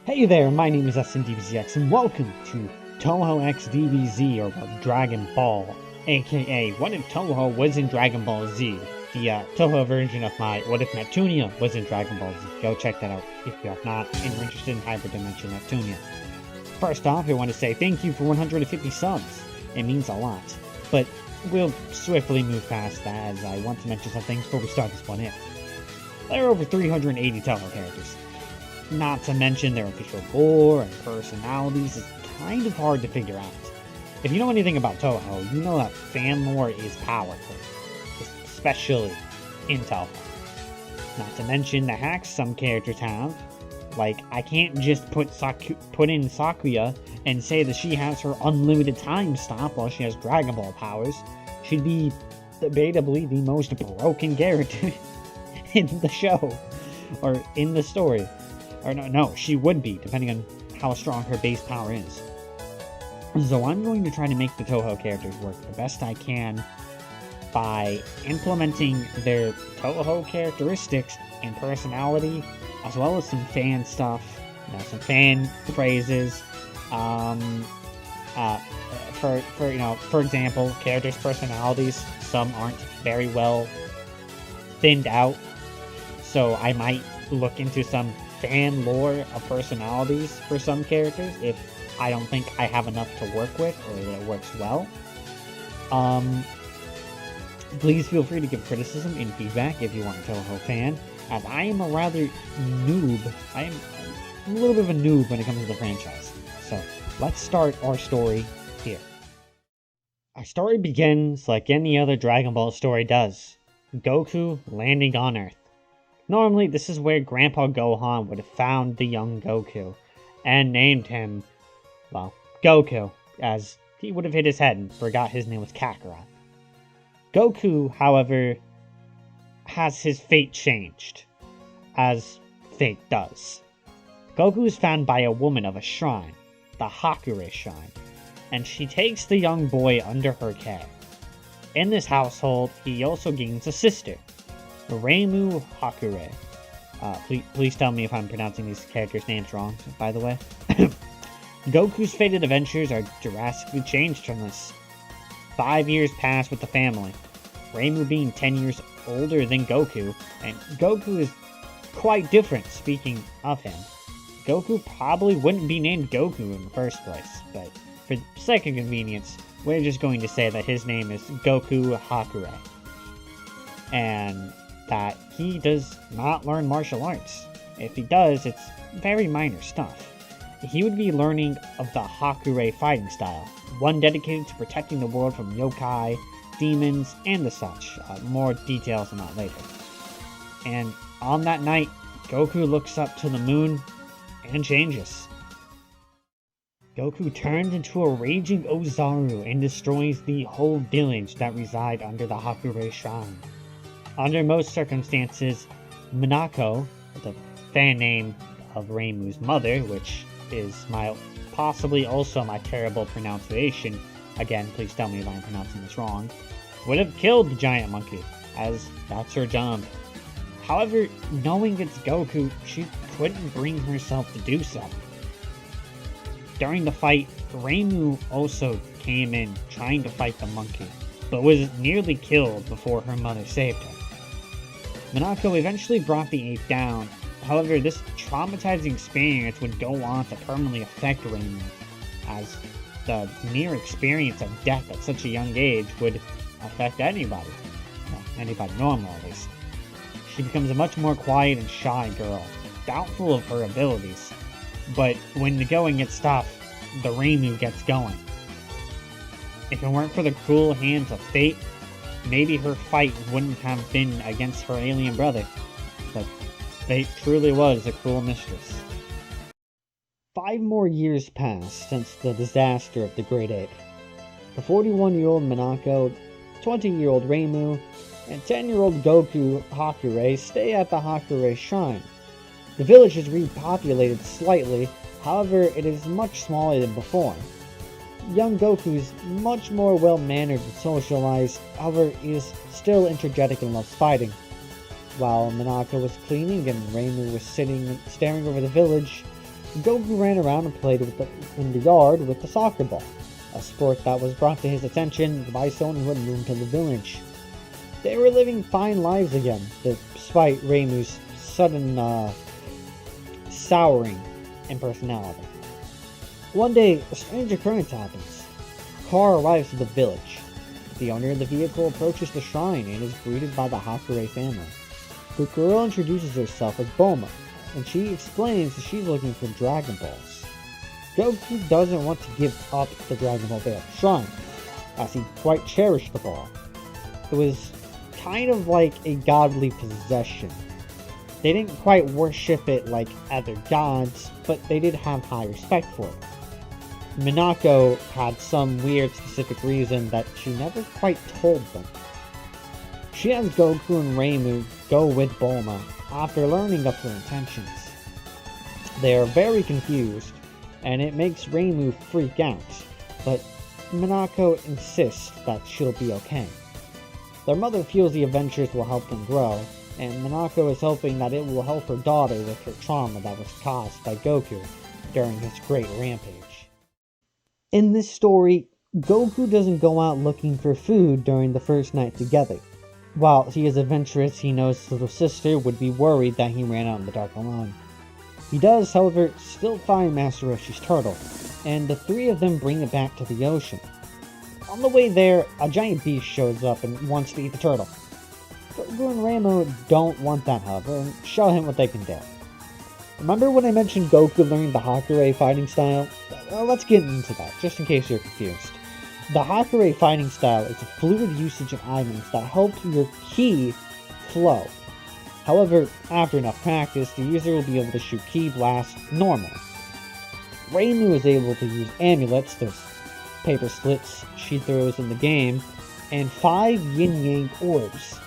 Hey there, my name is SNDBZX and welcome to Touhou X DBZ, or Dragon Ball, aka What If Touhou Was in Dragon Ball Z, the Touhou version of my What If Neptunia Was in Dragon Ball Z. Go check that out if you have not and you're interested in Hyperdimension Neptunia. First off, I want to say thank you for 150 subs. It means a lot, but we'll swiftly move past that as I want to mention some things before we start this What If. There are over 380 Touhou characters. Not to mention their official lore and personalities is kind of hard to figure out. If you know anything about Touhou, you know that fan lore is powerful, especially in Touhou. Not to mention the hacks some characters have. Like, I can't just put in Sakuya and say that she has her unlimited time stop while she has Dragon Ball powers. She'd be debatably the most broken character in the show, or in the story. Or no, she would be, depending on how strong her base power is. So I'm going to try to make the Touhou characters work the best I can by implementing their Touhou characteristics and personality, as well as some fan stuff, some fan phrases. For example, characters' personalities, some aren't very well thinned out, so I might look into some fan lore of personalities for some characters if I don't think I have enough to work with or that it works well. Please feel free to give criticism and feedback if you want a Touhou fan, as I am a rather noob. I am a little bit of a noob when it comes to the franchise. So let's start our story here. Our story begins like any other Dragon Ball story does. Goku landing on Earth. Normally, this is where Grandpa Gohan would have found the young Goku, and named him, well, Goku, as he would have hit his head and forgot his name was Kakarot. Goku, however, has his fate changed, as fate does. Goku is found by a woman of a shrine, the Hakure Shrine, and she takes the young boy under her care. In this household, he also gains a sister, Reimu Hakure. Please tell me if I'm pronouncing these characters' names wrong, by the way. Goku's fated adventures are drastically changed from this. 5 years pass with the family, Reimu being 10 years older than Goku, and Goku is quite different. Speaking of him, Goku probably wouldn't be named Goku in the first place, but for the sake of convenience, we're just going to say that his name is Goku Hakure. And that he does not learn martial arts. If he does, it's very minor stuff. He would be learning of the Hakure fighting style, one dedicated to protecting the world from yokai, demons, and the such. More details on that later. And on that night, Goku looks up to the moon and changes. Goku turns into a raging Ozaru and destroys the whole village that reside under the Hakure Shrine. Under most circumstances, Minako, the fan name of Reimu's mother, which is possibly also my terrible pronunciation, again, please tell me if I'm pronouncing this wrong, would have killed the giant monkey, as that's her job. However, knowing it's Goku, she couldn't bring herself to do so. During the fight, Reimu also came in trying to fight the monkey, but was nearly killed before her mother saved her. Minako eventually brought the ape down. However, this traumatizing experience would go on to permanently affect Reimu, as the mere experience of death at such a young age would affect anybody. Well, anybody normal, at least. She becomes a much more quiet and shy girl, doubtful of her abilities. But when the going gets tough, the Reimu gets going. If it weren't for the cruel hands of fate, maybe her fight wouldn't have been against her alien brother, but fate truly was a cruel mistress. 5 more years passed since the disaster of the Great Ape. The 41-year-old Minako, 20-year-old Reimu, and 10-year-old Goku Hakure stay at the Hakure Shrine. The village is repopulated slightly, however it is much smaller than before. Young Goku is much more well-mannered and socialized, however he is still energetic and loves fighting. While Minako was cleaning and Reimu was staring over the village, Goku ran around and played in the yard with the soccer ball, a sport that was brought to his attention by someone who had moved to the village. They were living fine lives again, despite Reimu's sudden souring in personality. One day, a strange occurrence happens. A car arrives at the village. The owner of the vehicle approaches the shrine and is greeted by the Hakure family. The girl introduces herself as Bulma, and she explains that she's looking for Dragon Balls. Goku doesn't want to give up the Dragon Ball Bear shrine, as he quite cherished the ball. It was kind of like a godly possession. They didn't quite worship it like other gods, but they did have high respect for it. Minako had some weird specific reason that she never quite told them. She has Goku and Reimu go with Bulma after learning of her intentions. They are very confused, and it makes Reimu freak out, but Minako insists that she'll be okay. Their mother feels the adventures will help them grow, and Minako is hoping that it will help her daughter with her trauma that was caused by Goku during his great rampage. In this story, Goku doesn't go out looking for food during the first night together. While he is adventurous, he knows his little sister would be worried that he ran out in the dark alone. He does, however, still find Master Roshi's turtle, and the three of them bring it back to the ocean. On the way there, a giant beast shows up and wants to eat the turtle. Goku and Reimu don't want that, however, and show him what they can do. Remember when I mentioned Goku learning the Hakure fighting style? Well, let's get into that, just in case you're confused. The Hakure fighting style is a fluid usage of items that help your ki flow. However, after enough practice, the user will be able to shoot ki blasts normally. Reimu is able to use amulets, those paper slits she throws in the game, and 5 yin-yang orbs.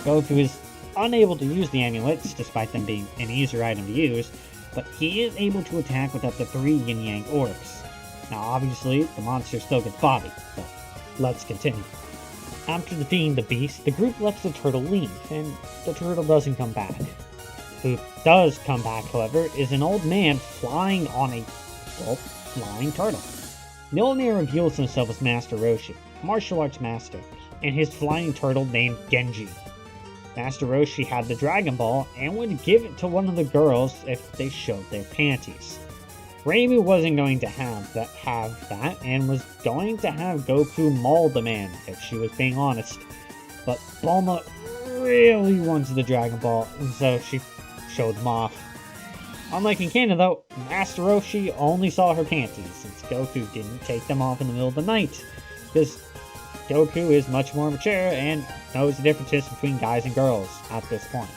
Goku is unable to use the amulets, despite them being an easier item to use, but he is able to attack with up to 3 yin-yang orbs. Now obviously, the monster still gets bodied, so let's continue. After defeating the beast, the group lets the turtle leave, and the turtle doesn't come back. Who does come back, however, is an old man flying on a, flying turtle. The old man reveals himself as Master Roshi, martial arts master, and his flying turtle named Genji. Master Roshi had the Dragon Ball and would give it to one of the girls if they showed their panties. Reimu wasn't going to have that and was going to have Goku maul the man, if she was being honest. But Bulma really wanted the Dragon Ball, and so she showed them off. Unlike in Canada though, Master Roshi only saw her panties, since Goku didn't take them off in the middle of the night, because Goku is much more mature and knows the differences between guys and girls at this point.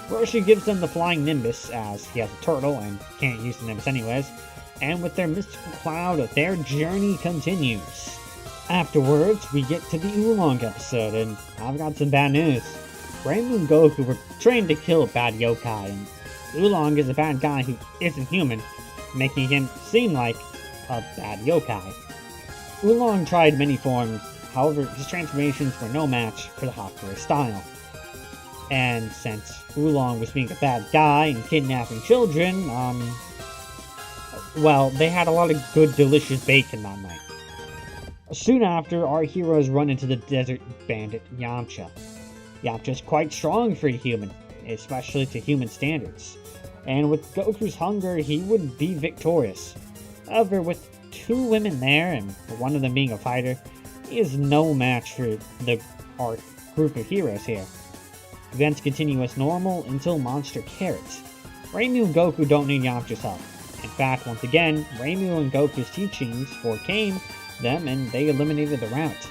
Roshi gives them the Flying Nimbus, as he has a turtle and can't use the Nimbus anyways, and with their mystical cloud, their journey continues. Afterwards, we get to the Oolong episode, and I've got some bad news. Reimu and Goku were trained to kill bad yokai, and Oolong is a bad guy who isn't human, making him seem like a bad yokai. Oolong tried many forms, however, his transformations were no match for the Hakure style. And since Oolong was being a bad guy and kidnapping children, well, they had a lot of good, delicious bacon that night. Soon after, our heroes run into the desert bandit Yamcha. Yamcha's quite strong for a human, especially to human standards. And with Goku's hunger, he would be victorious. However, with 2 women there, and one of them being a fighter, he is no match for our group of heroes here. Events continue as normal until Monster Carrots. Reimu and Goku don't need Yamcha's help. In fact, once again, Reimu and Goku's teachings overcame them and they eliminated the route.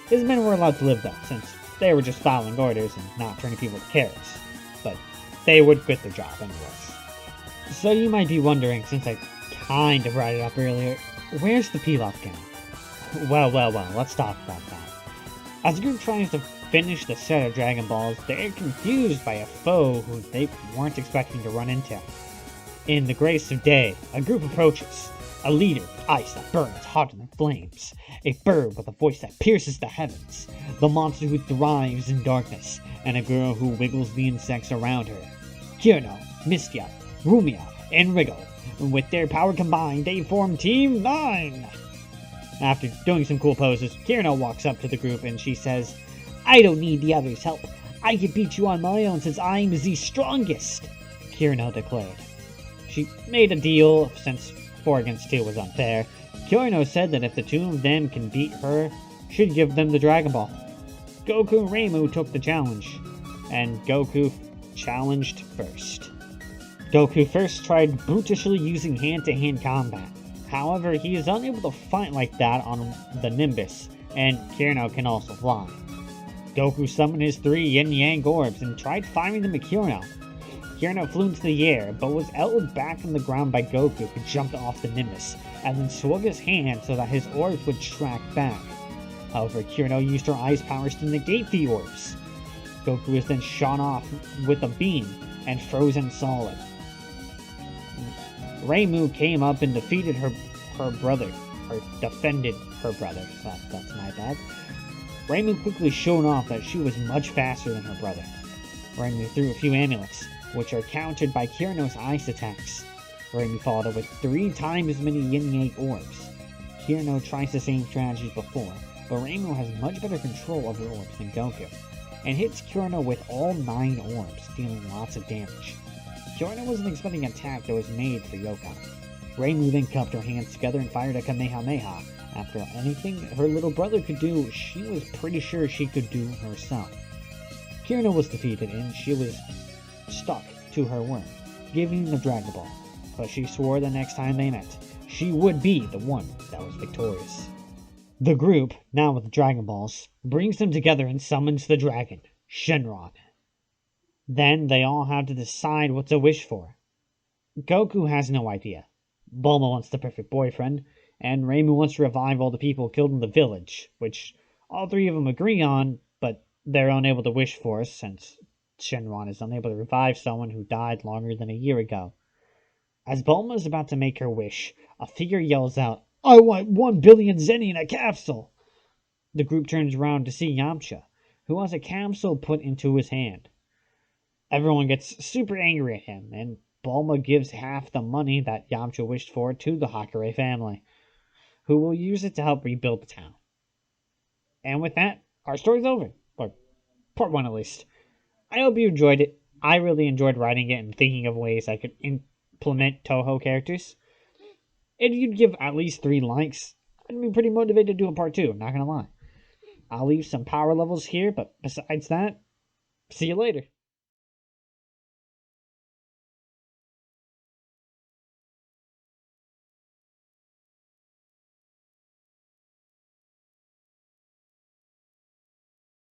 His men were allowed to live though, since they were just following orders and not turning people to carrots. But they would quit their job anyways. So you might be wondering, since I kind of brought it up earlier, where's the Pilaf gang? Well, let's talk about that. As the group tries to finish the set of Dragon Balls, they're confused by a foe who they weren't expecting to run into. In the grace of day, a group approaches. A leader with ice that burns hotter than flames. A bird with a voice that pierces the heavens. The monster who thrives in darkness. And a girl who wiggles the insects around her. Kirno, Mistia, Rumia, and Wriggle With their power combined, they form Team 9! After doing some cool poses, Kirino walks up to the group and she says, I don't need the others' help. I can beat you on my own since I'm the strongest, Kirino declared. She made a deal since 4 against 2 was unfair. Kirino said that if the two of them can beat her, she'd give them the Dragon Ball. Goku and Reimu took the challenge, and Goku challenged first. Goku first tried brutishly using hand-to-hand combat. However, he is unable to fight like that on the Nimbus, and Kirino can also fly. Goku summoned his 3 yin-yang orbs and tried firing them at Kirino. Kirino flew into the air, but was held back on the ground by Goku, who jumped off the Nimbus, and then swung his hand so that his orbs would track back. However, Kirino used her ice powers to negate the orbs. Goku was then shot off with a beam and frozen solid. Reimu came up and defeated her brother, or defended her brother. That's my bad. Reimu quickly showed off that she was much faster than her brother. Reimu threw a few amulets, which are countered by Kirino's ice attacks. Reimu followed up with 3 times as many yin-yang orbs. Kirino tries the same strategy before, but Reimu has much better control over orbs than Goku, and hits Kirino with all 9 orbs, dealing lots of damage. Kirino wasn't expecting an attack that was made for Yoko. Reimu then cupped her hands together and fired a Kamehameha. After anything her little brother could do, she was pretty sure she could do herself. Kirino was defeated and she was stuck to her worm, giving the Dragon Ball. But she swore the next time they met, she would be the one that was victorious. The group, now with the Dragon Balls, brings them together and summons the dragon, Shenron. Then they all have to decide what to wish for. Goku has no idea. Bulma wants the perfect boyfriend, and Reimu wants to revive all the people killed in the village, which all 3 of them agree on, but they're unable to wish for since Shenron is unable to revive someone who died longer than a year ago. As Bulma is about to make her wish, a figure yells out, I want 1 billion Zenny in a capsule! The group turns around to see Yamcha, who has a capsule put into his hand. Everyone gets super angry at him, and Bulma gives half the money that Yamcha wished for to the Hakare family, who will use it to help rebuild the town. And with that, our story's over. Or part 1 at least. I hope you enjoyed it. I really enjoyed writing it and thinking of ways I could implement Touhou characters. If you'd give at least 3 likes, I'd be pretty motivated to do a part 2, not gonna lie. I'll leave some power levels here, but besides that, see you later.